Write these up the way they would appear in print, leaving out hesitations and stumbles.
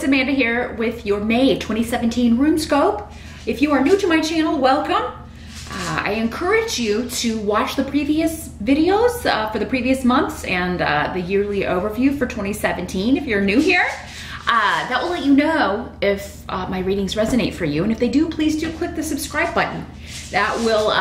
Amanda here with your May 2017 Runescope. If you are new to my channel, welcome. I encourage you to watch the previous videos for the previous months and the yearly overview for 2017 if you're new here. That will let you know if my readings resonate for you, and if they do, please do click the subscribe button. That will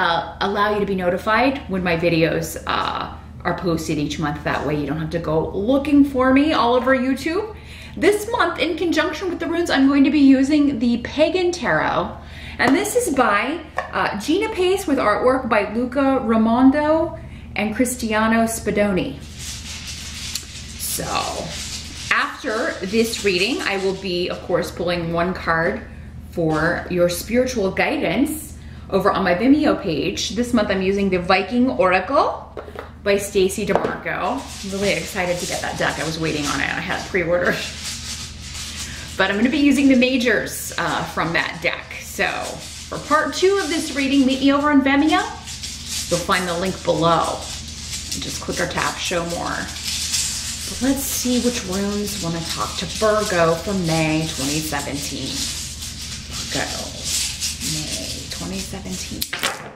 allow you to be notified when my videos are posted each month. That way you don't have to go looking for me all over YouTube. This month, in conjunction with the runes, I'm going to be using the Pagan Tarot. And this is by Gina Pace with artwork by Luca Raimondo and Cristiano Spadoni. So, after this reading, I will be, of course, pulling one card for your spiritual guidance over on my Vimeo page. This month I'm using the Viking Oracle by Stacey DeMarco. I'm really excited to get that deck. I was waiting on it. I had it pre-ordered. But I'm going to be using the majors from that deck. So for part 2 of this reading, meet me over on Vimeo. You'll find the link below. And just click or tap show more. But let's see which runes want to talk to Virgo for May 2017. Virgo, May 2017.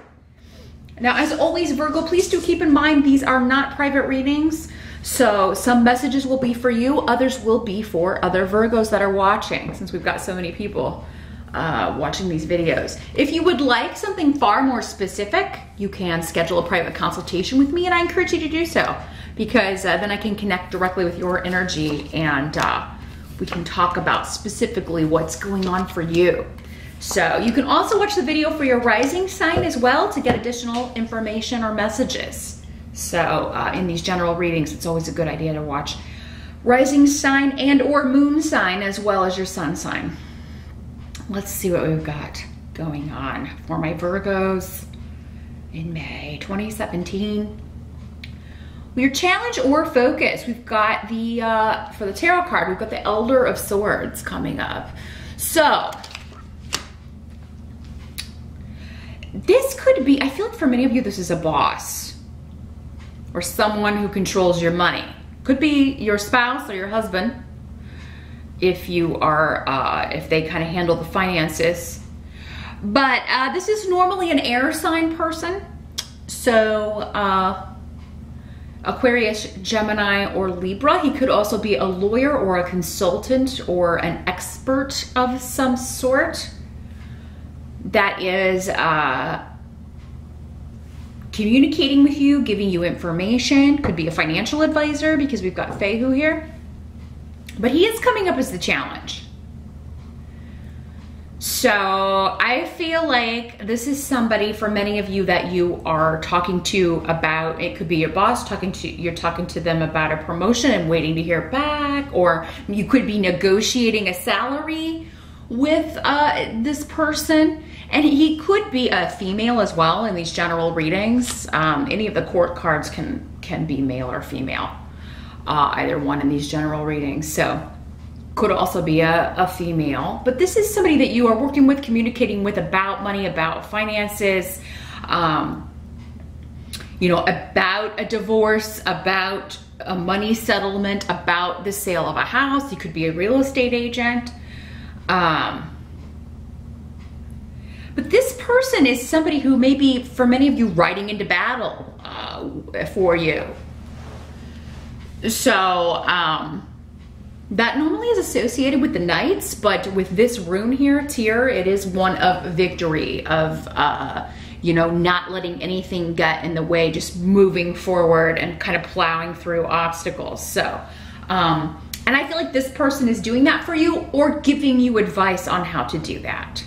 Now, as always, Virgo, please do keep in mind these are not private readings. So some messages will be for you, others will be for other Virgos that are watching, since we've got so many people watching these videos. If you would like something far more specific, you can schedule a private consultation with me, and I encourage you to do so, because then I can connect directly with your energy and we can talk about specifically what's going on for you. So you can also watch the video for your rising sign as well to get additional information or messages. So in these general readings, it's always a good idea to watch rising sign and or moon sign as well as your sun sign. Let's see what we've got going on for my Virgos in May 2017. Your challenge or focus, we've got the, for the tarot card, we've got the Elder of Swords coming up. So this could be, I feel like for many of you, this is a boss or someone who controls your money. Could be your spouse or your husband if you are, if they kind of handle the finances. But this is normally an air sign person. So Aquarius, Gemini, or Libra. He could also be a lawyer or a consultant or an expert of some sort that is communicating with you, giving you information. Could be a financial advisor, because we've got Fehu here. But he is coming up as the challenge. So I feel like this is somebody, for many of you, that you are talking to about, it could be your boss, you're talking to them about a promotion and waiting to hear back, or you could be negotiating a salary with this person. And he could be a female as well in these general readings. Any of the court cards can be male or female, either one in these general readings. So could also be a female. But this is somebody that you are working with, communicating with about money, about finances, you know, about a divorce, about a money settlement, about the sale of a house. He could be a real estate agent. But this person is somebody who may be, for many of you, riding into battle for you. So that normally is associated with the Knights, but with this rune here, Tyr, it is one of victory, of you know, not letting anything get in the way, just moving forward and kind of plowing through obstacles. So, and I feel like this person is doing that for you, or giving you advice on how to do that.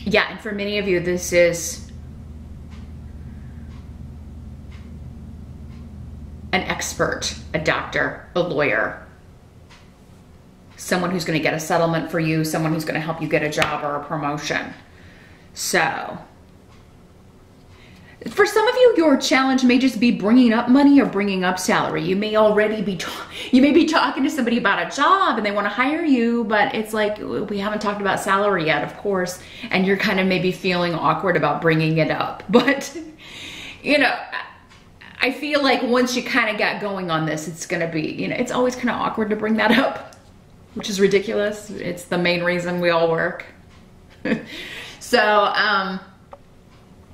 Yeah, and for many of you, this is an expert, a doctor, a lawyer, someone who's going to get a settlement for you, someone who's going to help you get a job or a promotion. So for some of you, your challenge may just be bringing up money or bringing up salary. You may already be, you may be talking to somebody about a job and they want to hire you, but it's like, we haven't talked about salary yet, of course, and you're kind of maybe feeling awkward about bringing it up. But, you know, I feel like once you kind of got going on this, it's going to be, you know, it's always kind of awkward to bring that up, which is ridiculous. It's the main reason we all work. So,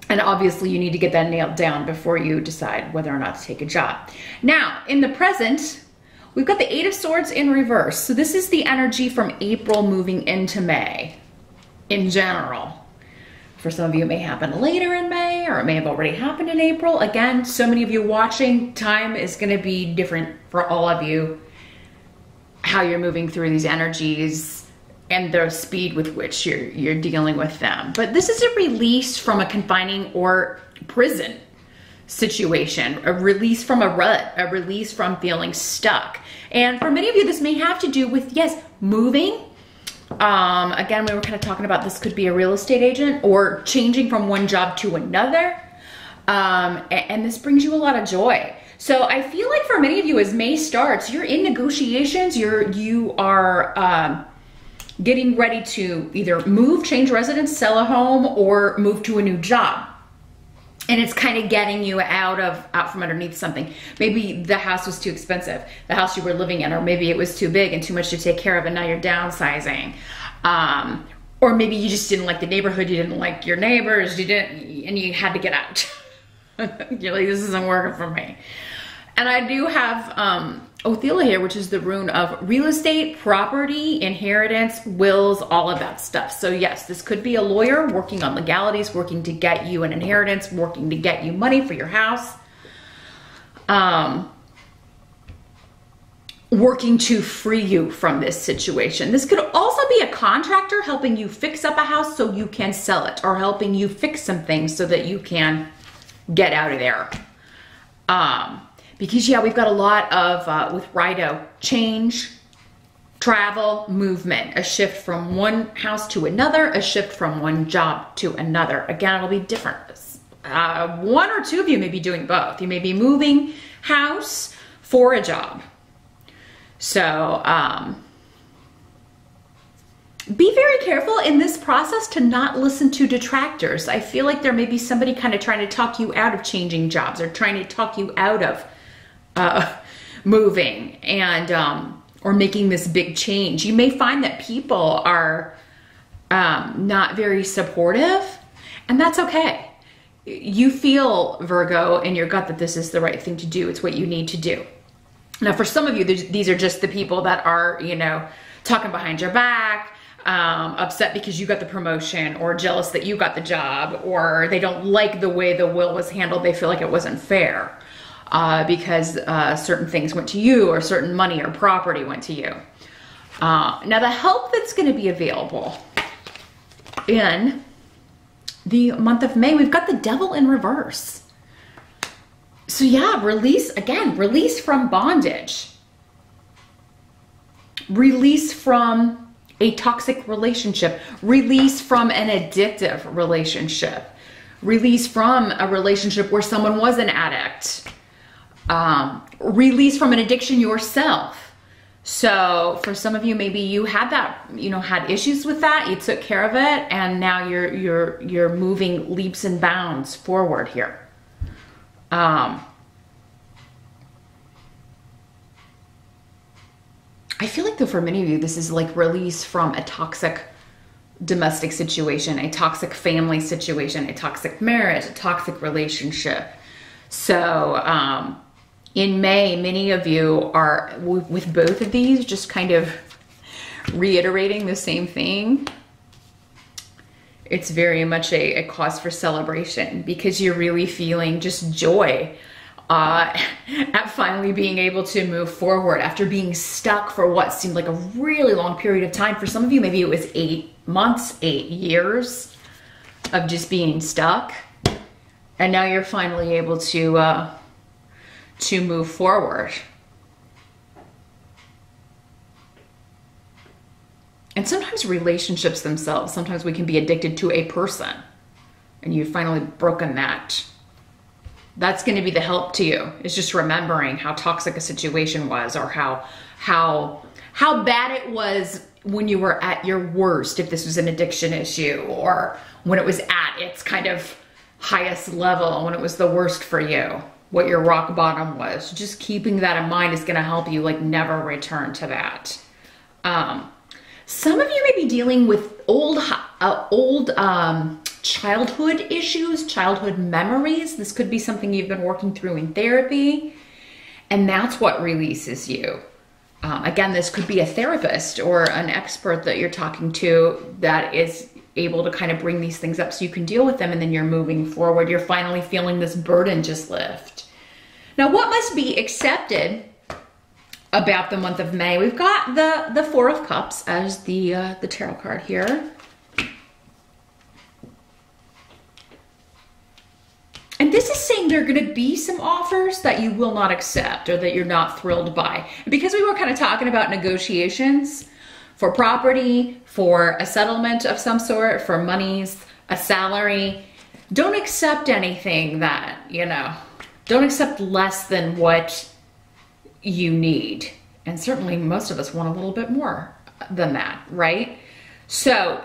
and obviously you need to get that nailed down before you decide whether or not to take a job. Now, in the present, we've got the Eight of Swords in reverse. So this is the energy from April moving into May in general. For some of you, it may happen later in May, or it may have already happened in April. Again, so many of you watching, time is going to be different for all of you, how you're moving through these energies and the speed with which you're dealing with them. But this is a release from a confining or prison situation, a release from a rut, a release from feeling stuck. And for many of you, this may have to do with, yes, moving. Again, we were kind of talking about this could be a real estate agent or changing from one job to another. And this brings you a lot of joy. So I feel like for many of you, as May starts, you're in negotiations, you are getting ready to either move, change residence, sell a home, or move to a new job. And it's kind of getting you out from underneath something. Maybe the house was too expensive, the house you were living in, or maybe it was too big and too much to take care of and now you're downsizing. Or maybe you just didn't like the neighborhood, you didn't like your neighbors, and you had to get out. You're like, this isn't working for me. And I do have Othila here, which is the rune of real estate, property, inheritance, wills, all of that stuff. So yes, this could be a lawyer working on legalities, working to get you an inheritance, working to get you money for your house, working to free you from this situation. This could also be a contractor helping you fix up a house so you can sell it, or helping you fix some things so that you can get out of there. Because yeah, we've got a lot of, with Rido, change, travel, movement, a shift from one house to another, a shift from one job to another. Again, it'll be different. One or two of you may be doing both. You may be moving house for a job. So, be very careful in this process to not listen to detractors. I feel like there may be somebody kind of trying to talk you out of changing jobs, or trying to talk you out of moving and or making this big change. You may find that people are not very supportive, and that's okay. You feel, Virgo, in your gut that this is the right thing to do. It's what you need to do. Now, for some of you, these are just the people that are, you know, talking behind your back, upset because you got the promotion, or jealous that you got the job, or they don't like the way the will was handled. They feel like it wasn't fair. Because certain things went to you, or certain money or property went to you. Now, the help that's going to be available in the month of May, we've got the Devil in reverse. So yeah, release from bondage. Release from a toxic relationship. Release from an addictive relationship. Release from a relationship where someone was an addict. Release from an addiction yourself. So for some of you, maybe you had that, you know, had issues with that, you took care of it, and now you're moving leaps and bounds forward here. I feel like though for many of you, this is like release from a toxic domestic situation, a toxic family situation, a toxic marriage, a toxic relationship. So, in May, many of you are, with both of these, just kind of reiterating the same thing. It's very much a cause for celebration, because you're really feeling just joy at finally being able to move forward after being stuck for what seemed like a really long period of time. For some of you, maybe it was 8 months, 8 years of just being stuck. And now you're finally able to move forward. And sometimes relationships themselves, sometimes we can be addicted to a person, and you've finally broken that. That's going to be the help to you. It's just remembering how toxic a situation was, or how bad it was when you were at your worst, if this was an addiction issue, or when it was at its kind of highest level, when it was the worst for you. what your rock bottom was. Just keeping that in mind is going to help you like never return to that. Some of you may be dealing with old childhood issues, childhood memories. This could be something you've been working through in therapy, and that's what releases you. Again, this could be a therapist or an expert that you're talking to that is able to kind of bring these things up so you can deal with them, and then you're moving forward. You're finally feeling this burden just lift. Now, what must be accepted about the month of May? We've got the Four of Cups as the tarot card here. And this is saying there are going to be some offers that you will not accept or that you're not thrilled by. Because we were kind of talking about negotiations for property, for a settlement of some sort, for monies, a salary. Don't accept anything that, you know, don't accept less than what you need. And certainly most of us want a little bit more than that, right? So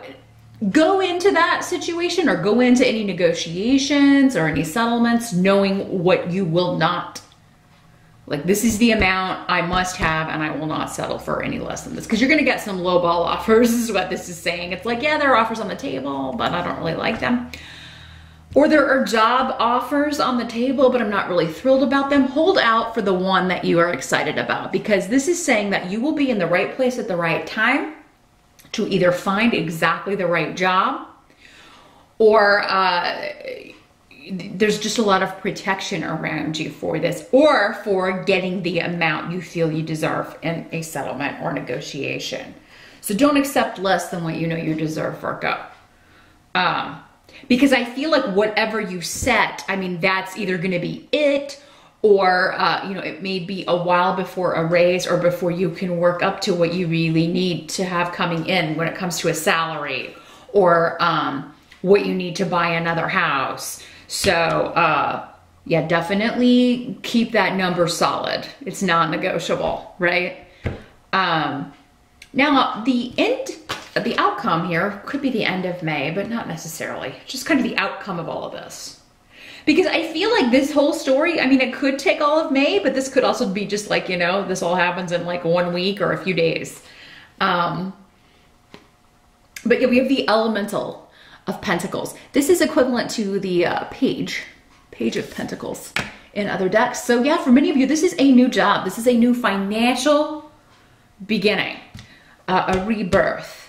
go into that situation or go into any negotiations or any settlements knowing what you will not. Like, this is the amount I must have and I will not settle for any less than this. Because you're going to get some lowball offers is what this is saying. It's like, yeah, there are offers on the table, but I don't really like them. Or there are job offers on the table, but I'm not really thrilled about them. Hold out for the one that you are excited about, because this is saying that you will be in the right place at the right time to either find exactly the right job, or there's just a lot of protection around you for this, or for getting the amount you feel you deserve in a settlement or negotiation. So don't accept less than what you know you deserve, Virgo. Because I feel like whatever you set, I mean, that's either going to be it, or, you know, it may be a while before a raise or before you can work up to what you really need to have coming in when it comes to a salary, or what you need to buy another house. So, yeah, definitely keep that number solid. It's non-negotiable, right? Now, the outcome here could be the end of May, but not necessarily. Just kind of the outcome of all of this. Because I feel like this whole story, I mean, it could take all of May, but this could also be just like, you know, this all happens in like 1 week or a few days. But yeah, we have the Elemental of Pentacles. This is equivalent to the Page of Pentacles in other decks. So yeah, for many of you, this is a new job. This is a new financial beginning, a rebirth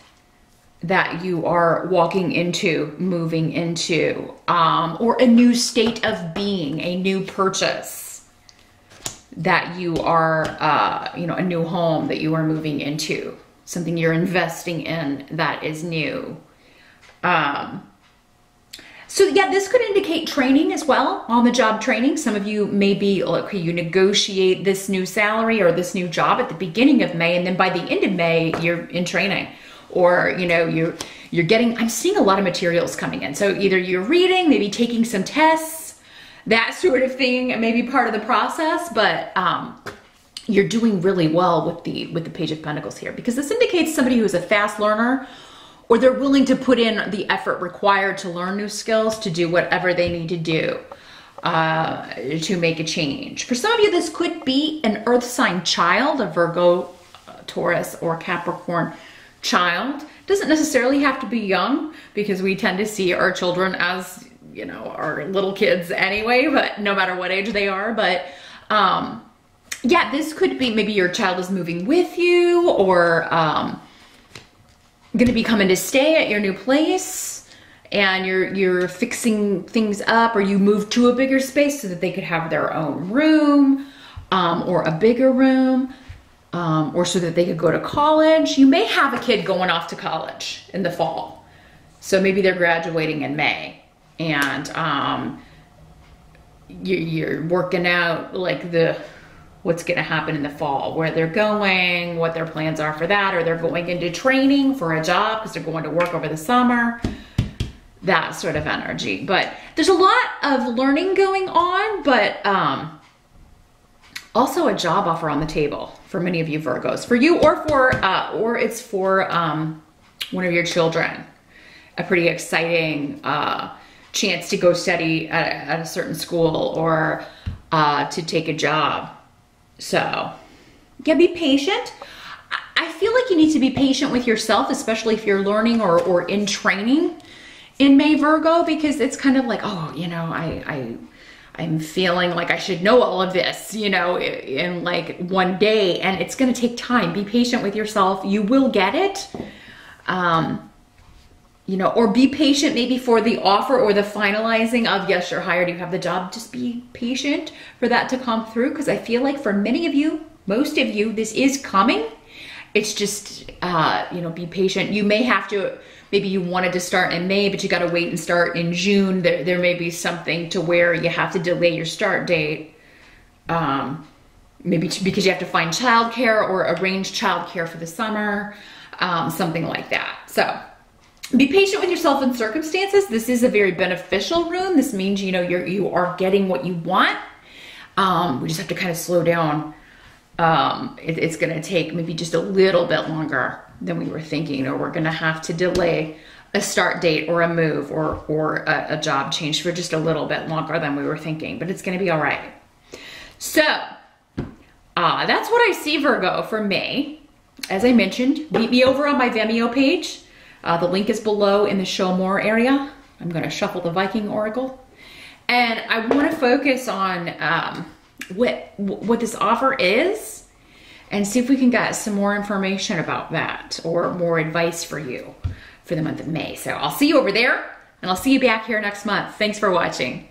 that you are walking into, moving into, or a new state of being, a new purchase that you are, you know, a new home that you are moving into, something you're investing in that is new. So yeah, this could indicate training as well, on the job training. Some of you may be, okay, you negotiate this new salary or this new job at the beginning of May, and then by the end of May, you're in training. Or, you know, you're getting, I'm seeing a lot of materials coming in. So either you're reading, maybe taking some tests, that sort of thing, maybe part of the process, but you're doing really well with the Page of Pentacles here, because this indicates somebody who is a fast learner, or they're willing to put in the effort required to learn new skills, to do whatever they need to do to make a change. For some of you, this could be an earth sign child, a Virgo, Taurus, or Capricorn child. Doesn't necessarily have to be young, because we tend to see our children as, you know, our little kids anyway, but no matter what age they are. But yeah, this could be maybe your child is moving with you, or going to be coming to stay at your new place, and you're fixing things up, or you move to a bigger space so that they could have their own room, or a bigger room. Or so that they could go to college. You may have a kid going off to college in the fall. So maybe they're graduating in May, and you're working out like what's going to happen in the fall, where they're going, what their plans are for that, or they're going into training for a job because they're going to work over the summer, that sort of energy. But there's a lot of learning going on, but also a job offer on the table for many of you Virgos. For you, or it's for one of your children. A pretty exciting chance to go study at a certain school, or to take a job. So yeah, be patient. I feel like you need to be patient with yourself, especially if you're learning or in training in May, Virgo, because it's kind of like, oh, you know, I'm feeling like I should know all of this, you know, in like one day, and it's going to take time. Be patient with yourself. You will get it. You know, or be patient maybe for the offer or the finalizing of, yes, you're hired, you have the job. Just be patient for that to come through, because I feel like for many of you, most of you, this is coming. It's just, you know, be patient. You may have to, maybe you wanted to start in May, but you got to wait and start in June. There may be something to where you have to delay your start date. Maybe because you have to find childcare or arrange childcare for the summer, something like that. So be patient with yourself and circumstances. This is a very beneficial rune. This means, you know, you are getting what you want. We just have to kind of slow down. It's going to take maybe just a little bit longer than we were thinking, or we're going to have to delay a start date or a move or a job change for just a little bit longer than we were thinking, but it's going to be all right. So that's what I see, Virgo, for May. As I mentioned, meet me over on my Vimeo page. The link is below in the show more area. I'm going to shuffle the Viking Oracle, and I want to focus on what this offer is, and see if we can get some more information about that or more advice for you for the month of May. So I'll see you over there, and I'll see you back here next month. Thanks for watching.